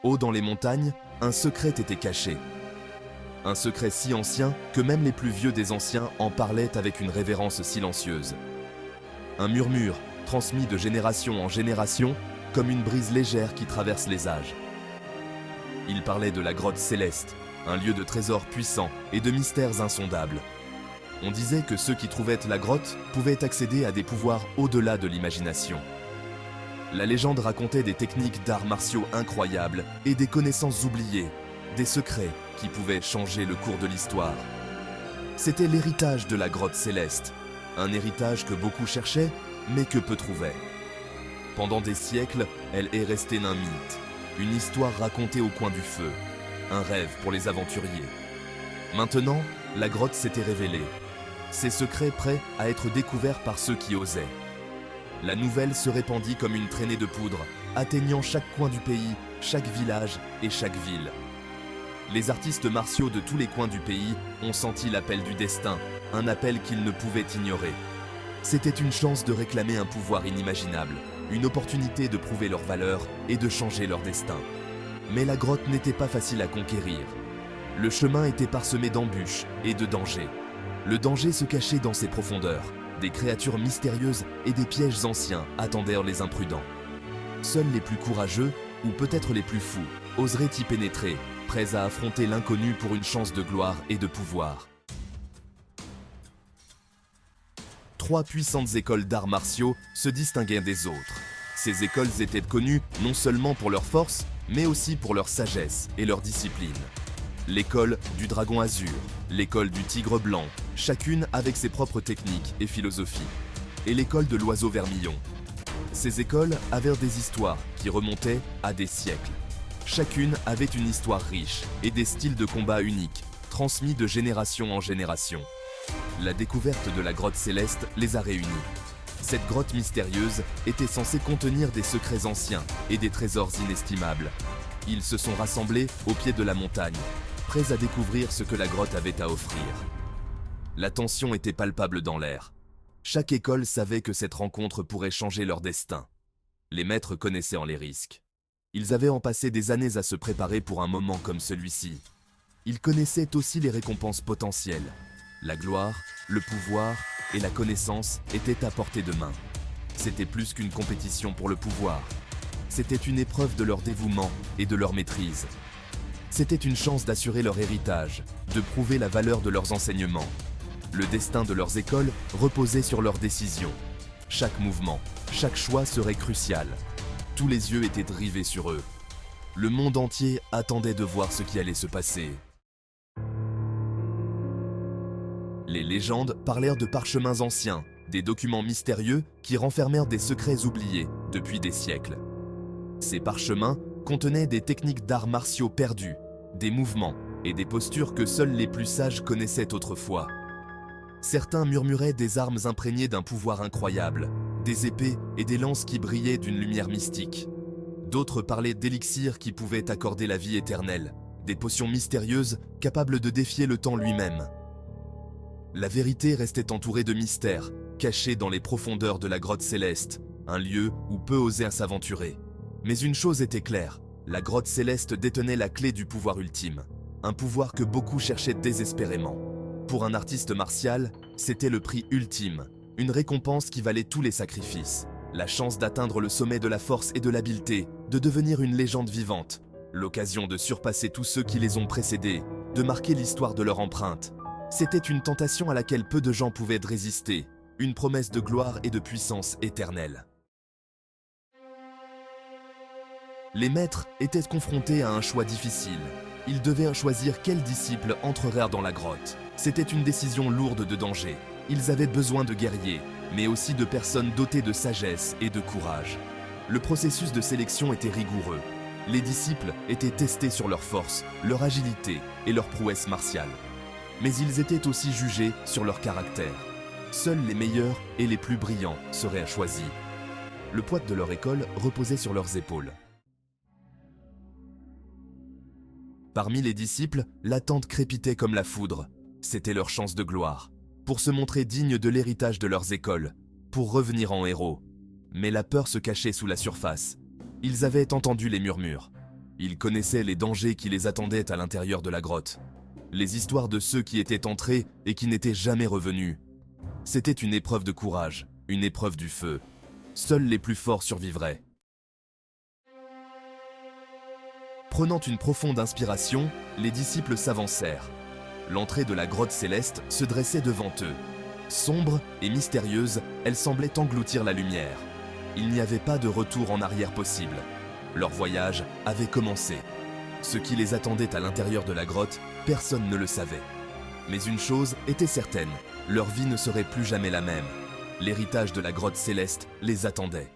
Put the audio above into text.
Haut dans les montagnes, un secret était caché. Un secret si ancien que même les plus vieux des anciens en parlaient avec une révérence silencieuse. Un murmure, transmis de génération en génération, comme une brise légère qui traverse les âges. Il parlait de la grotte céleste, un lieu de trésors puissants et de mystères insondables. On disait que ceux qui trouvaient la grotte pouvaient accéder à des pouvoirs au-delà de l'imagination. La légende racontait des techniques d'arts martiaux incroyables et des connaissances oubliées, des secrets qui pouvaient changer le cours de l'histoire. C'était l'héritage de la grotte céleste, un héritage que beaucoup cherchaient, mais que peu trouvaient. Pendant des siècles, elle est restée un mythe, une histoire racontée au coin du feu, un rêve pour les aventuriers. Maintenant, la grotte s'était révélée, ses secrets prêts à être découverts par ceux qui osaient. La nouvelle se répandit comme une traînée de poudre, atteignant chaque coin du pays, chaque village et chaque ville. Les artistes martiaux de tous les coins du pays ont senti l'appel du destin, un appel qu'ils ne pouvaient ignorer. C'était une chance de réclamer un pouvoir inimaginable, une opportunité de prouver leur valeur et de changer leur destin. Mais la grotte n'était pas facile à conquérir. Le chemin était parsemé d'embûches et de dangers. Le danger se cachait dans ses profondeurs. Des créatures mystérieuses et des pièges anciens attendaient les imprudents. Seuls les plus courageux, ou peut-être les plus fous, oseraient y pénétrer, prêts à affronter l'inconnu pour une chance de gloire et de pouvoir. 3 puissantes écoles d'arts martiaux se distinguaient des autres. Ces écoles étaient connues non seulement pour leur force, mais aussi pour leur sagesse et leur discipline. L'école du dragon azur, l'école du tigre blanc, chacune avec ses propres techniques et philosophies, et l'école de l'oiseau vermillon. Ces écoles avaient des histoires qui remontaient à des siècles. Chacune avait une histoire riche et des styles de combat uniques, transmis de génération en génération. La découverte de la grotte céleste les a réunis. Cette grotte mystérieuse était censée contenir des secrets anciens et des trésors inestimables. Ils se sont rassemblés au pied de la montagne, prêts à découvrir ce que la grotte avait à offrir. La tension était palpable dans l'air. Chaque école savait que cette rencontre pourrait changer leur destin. Les maîtres connaissaient en les risques. Ils avaient en passé des années à se préparer pour un moment comme celui-ci. Ils connaissaient aussi les récompenses potentielles. La gloire, le pouvoir et la connaissance étaient à portée de main. C'était plus qu'une compétition pour le pouvoir. C'était une épreuve de leur dévouement et de leur maîtrise. C'était une chance d'assurer leur héritage, de prouver la valeur de leurs enseignements. Le destin de leurs écoles reposait sur leurs décisions. Chaque mouvement, chaque choix serait crucial. Tous les yeux étaient rivés sur eux. Le monde entier attendait de voir ce qui allait se passer. Les légendes parlèrent de parchemins anciens, des documents mystérieux qui renfermèrent des secrets oubliés depuis des siècles. Ces parchemins contenaient des techniques d'arts martiaux perdus, des mouvements et des postures que seuls les plus sages connaissaient autrefois. Certains murmuraient des armes imprégnées d'un pouvoir incroyable, des épées et des lances qui brillaient d'une lumière mystique. D'autres parlaient d'élixirs qui pouvaient accorder la vie éternelle, des potions mystérieuses capables de défier le temps lui-même. La vérité restait entourée de mystères, cachés dans les profondeurs de la grotte céleste, un lieu où peu osaient s'aventurer. Mais une chose était claire, la grotte céleste détenait la clé du pouvoir ultime, un pouvoir que beaucoup cherchaient désespérément. Pour un artiste martial, c'était le prix ultime, une récompense qui valait tous les sacrifices, la chance d'atteindre le sommet de la force et de l'habileté, de devenir une légende vivante, l'occasion de surpasser tous ceux qui les ont précédés, de marquer l'histoire de leur empreinte. C'était une tentation à laquelle peu de gens pouvaient résister, une promesse de gloire et de puissance éternelle. Les maîtres étaient confrontés à un choix difficile. Ils devaient choisir quels disciples entreraient dans la grotte. C'était une décision lourde de danger. Ils avaient besoin de guerriers, mais aussi de personnes dotées de sagesse et de courage. Le processus de sélection était rigoureux. Les disciples étaient testés sur leur force, leur agilité et leur prouesse martiale. Mais ils étaient aussi jugés sur leur caractère. Seuls les meilleurs et les plus brillants seraient choisis. Le poids de leur école reposait sur leurs épaules. Parmi les disciples, l'attente crépitait comme la foudre. C'était leur chance de gloire, pour se montrer dignes de l'héritage de leurs écoles, pour revenir en héros. Mais la peur se cachait sous la surface. Ils avaient entendu les murmures. Ils connaissaient les dangers qui les attendaient à l'intérieur de la grotte. Les histoires de ceux qui étaient entrés et qui n'étaient jamais revenus. C'était une épreuve de courage, une épreuve du feu. Seuls les plus forts survivraient. Prenant une profonde inspiration, les disciples s'avancèrent. L'entrée de la grotte céleste se dressait devant eux. Sombre et mystérieuse, elle semblait engloutir la lumière. Il n'y avait pas de retour en arrière possible. Leur voyage avait commencé. Ce qui les attendait à l'intérieur de la grotte, personne ne le savait. Mais une chose était certaine, leur vie ne serait plus jamais la même. L'héritage de la grotte céleste les attendait.